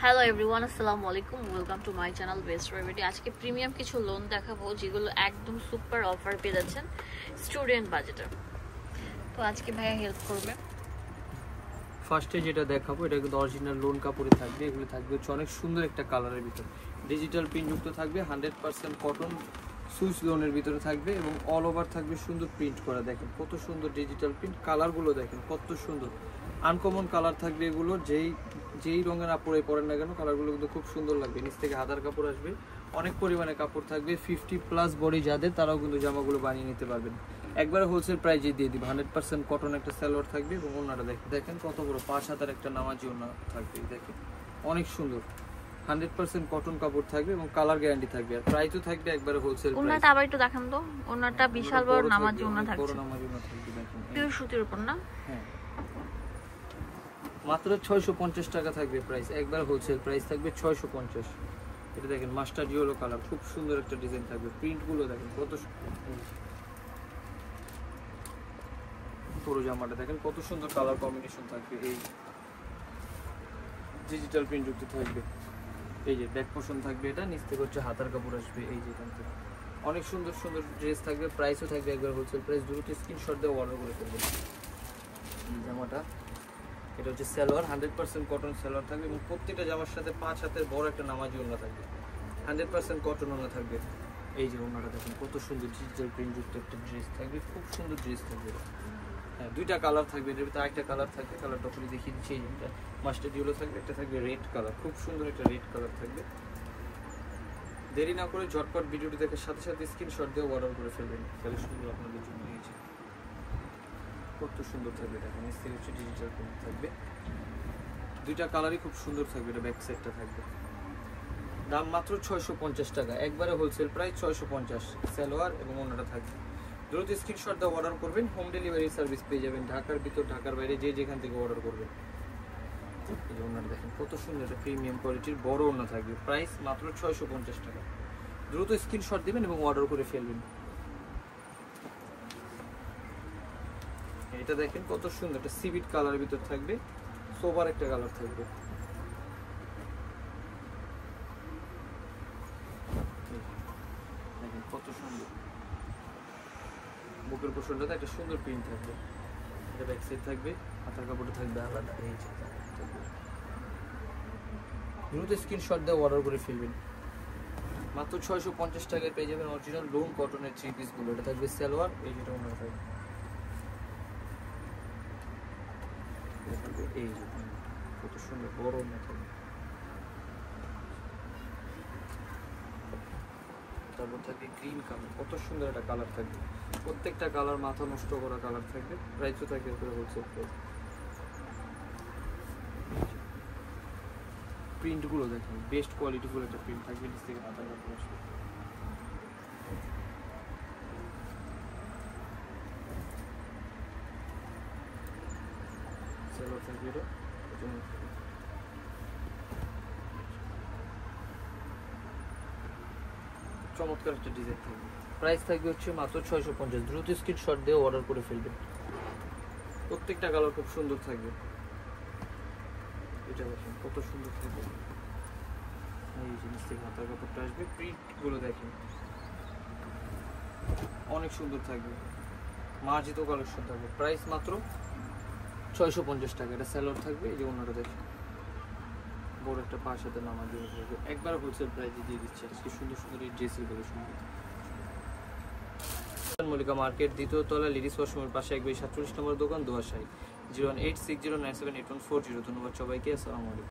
Hello everyone, আসসালামু আলাইকুম। Welcome to my channel best remedy. আজকে প্রিমিয়াম কিছু লোন দেখাবো যেগুলো একদম সুপার অফার পেয়ে যাচ্ছেন স্টুডেন্ট বাজেটে। তো আজকে ভাইয়া হেল্প করবে। ফার্স্টে যেটা দেখাবো এটা কিন্তু অরিজিনাল লোন কাপড়ে থাকবে। এগুলো থাকবে হচ্ছে অনেক সুন্দর একটা কালারের ভিতর, ডিজিটাল প্রিন্ট যুক্ত থাকবে, 100% কটন সুইস লোনের ভিতরে থাকবে এবং অল ওভার থাকবে সুন্দর প্রিন্ট করা। দেখেন কত সুন্দর ডিজিটাল প্রিন্ট, কালারগুলো দেখেন কত সুন্দর, আনকমন কালার থাকবে। এগুলো যেই রঙের আপড়ে পরেন না কেন কালারগুলো কিন্তু খুব সুন্দর লাগবে। নিচ থেকে হাতার কাপড় আসবে, অনেক পরিমাণে কাপড় থাকবে। 50+ বডি যাদের তারাও কিন্তু জামাগুলো বানিয়ে নিতে পারবেন। একবারে হোলসেল প্রাইজে দিয়ে দিব। 100% কটন একটা সালোয়ার থাকবে এবং ওনাটা দেখেন কত বড় 5 হাতার একটা নামাজি ওনা থাকবে। দেখেন অনেক সুন্দর, 100% কটন কাপড় থাকবে এবং কালার গ্যারান্টি থাকবে। আর প্রাইসও থাকবে একবারে হোলসেল প্রাইস। ওনাটা আবার একটু দেখান তো। ওনাটা বিশাল বড় নামাজি ওনা থাকছে, বড় নামাজি ওনা থাকবে। দেখেন পিওর সুতির উপর না? হ্যাঁ, মাত্র 650 টাকা থাকবে প্রাইস। একবার হোলসেল প্রাইস থাকবে 650। এটা দেখেন মাস্টার ইয়েলো কালার, খুব সুন্দর একটা ডিজাইন থাকবে। প্রিন্টগুলো দেখেন কত পুরো জামাটা দেখেন কত সুন্দর কালার কম্বিনেশন থাকবে। এই ডিজিটাল প্রিন্ট যুক্ত থাকবে। এই যে ব্যাক পোর্শন থাকবে, এটা নিচ থেকে হচ্ছে হাতার কাপড় আসবে। এই যে এখান থেকে অনেক সুন্দর সুন্দর ড্রেস থাকবে। প্রাইসও থাকবে একবার হোলসেল প্রাইস। দ্রুত স্ক্রিনশট দিয়ে অর্ডার করে ফেলবেন। এই জামাটা এটা হচ্ছে সালোয়ার, 100% কটন সালোয়ার থাকবে এবং প্রত্যেকটা জামার সাথে 5 হাতের বড় একটা নামাজি ওড়না থাকবে। 100% কটন ওড়না থাকবে। এই যে ওড়নাটা দেখেন কত সুন্দর ডিজিটাল প্রিন্ট যুক্ত একটা ড্রেস থাকবে, খুব সুন্দর ড্রেস থাকবে। হ্যাঁ, দুইটা কালার থাকবে, এর ভিতরে আরেকটা কালার থাকবে। কালারটা পুরো দেখিয়ে দিচ্ছি। এই যেটা মাস্টার্ড ইয়েলো থাকবে, একটা থাকবে রেড কালার, খুব সুন্দর একটা রেড কালার থাকবে। দেরি না করে ঝটপট ভিডিওটি দেখার সাথে সাথে স্ক্রিনশট দিয়ে অর্ডার করে ফেলবেন। তাহলে সুন্দর আপনাদের জন্য নিয়েছি, কত সুন্দর থাকবে। দেখেন নিচ থেকে হচ্ছে ডিজিটাল প্রিন্ট থাকবে। দুইটা কালারই খুব সুন্দর থাকবে। এটা ব্যাক সাইডটা থাকবে। দাম মাত্র 650 টাকা, একবারে হোলসেল প্রাইস 650। সালোয়ার এবং ওনাটা থাকবে। দ্রুত স্ক্রিনশট দিয়ে অর্ডার করবেন। হোম ডেলিভারি সার্ভিস পেয়ে যাবেন ঢাকার ভিতর, ঢাকার বাইরে যে যেখান থেকে অর্ডার করবেন। এই যে ওনাটা দেখেন কত সুন্দর একটা প্রিমিয়াম কোয়ালিটির বড় ওনা থাকবে। প্রাইস মাত্র 650 টাকা। দ্রুত স্ক্রিনশট দিবেন এবং অর্ডার করে ফেলবেন। এটা দেখেন কত সুন্দর একটা সিভিট কালারের ভিতর থাকবে, সোবার একটা কালার থাকবে। দেখেন কত সুন্দর, বুকের পোর্শনটাতে একটা সুন্দর প্রিন্ট থাকবে। এটা ব্যাক সাইড থাকবে, হাতার কাপড়টা থাকবে আলাদা। এই যে দ্রুত স্ক্রিনশট দিয়ে অর্ডার করে ফেলবেন। মাত্র 650 টাকায় পেয়ে যাবেন অরিজিনাল লোন কটনের 3 পিসগুলো। এটা থাকবে সালোয়ার, এই যেটা ওনার থাকবে। এই যে কত সুন্দর বড় ওনা থাকবে। তারপর থাকবে গ্রিন কালার, কত সুন্দর একটা কালার থাকবে। প্রত্যেকটা কালার মাথা নষ্ট করা কালার থাকবে। প্রাইসও থাকবে পুরো হোলসেল প্রাইস। প্রিন্টগুলো দেখুন বেস্ট কোয়ালিটিফুল একটা প্রিন্ট থাকবে। নিচ থেকে হাতার কাপড় আসবে। সালোয়ার থাকবে এটা, চমৎকার একটা ডিজাইন থাকবে। প্রাইস থাকবে হচ্ছে মাত্র 650। দ্রুত স্ক্রিনশট দিয়ে অর্ডার করে ফেলবেন। প্রত্যেকটা কালার খুব সুন্দর থাকবে। এটা দেখেন কত সুন্দর থাকবে। এই জিনিস থেকে হাতার কাপড়টা আসবে। প্রিন্টগুলো দেখেন অনেক সুন্দর থাকবে। মার্জিত কালেকশন থাকবে। প্রাইস মাত্র 650 টাকা। এটা সালোয়ার থাকবে। এই যে ওনাটা দেখেন বড় একটা 5 হাতে নামাজি থাকবে। একবার হোলসেল প্রাইসে দিয়ে দিচ্ছে আজকে সুন্দর সুন্দর এই ড্রেসের কালেকশন। মল্লিকা মার্কেট, দ্বিতীয় তলা, লেডিস ওয়াশরুমের পাশে 147 নম্বর দোকান, দোয়াশাই। 01860978140। ধন্যবাদ সবাইকে। আসসালামু আলাইকুম।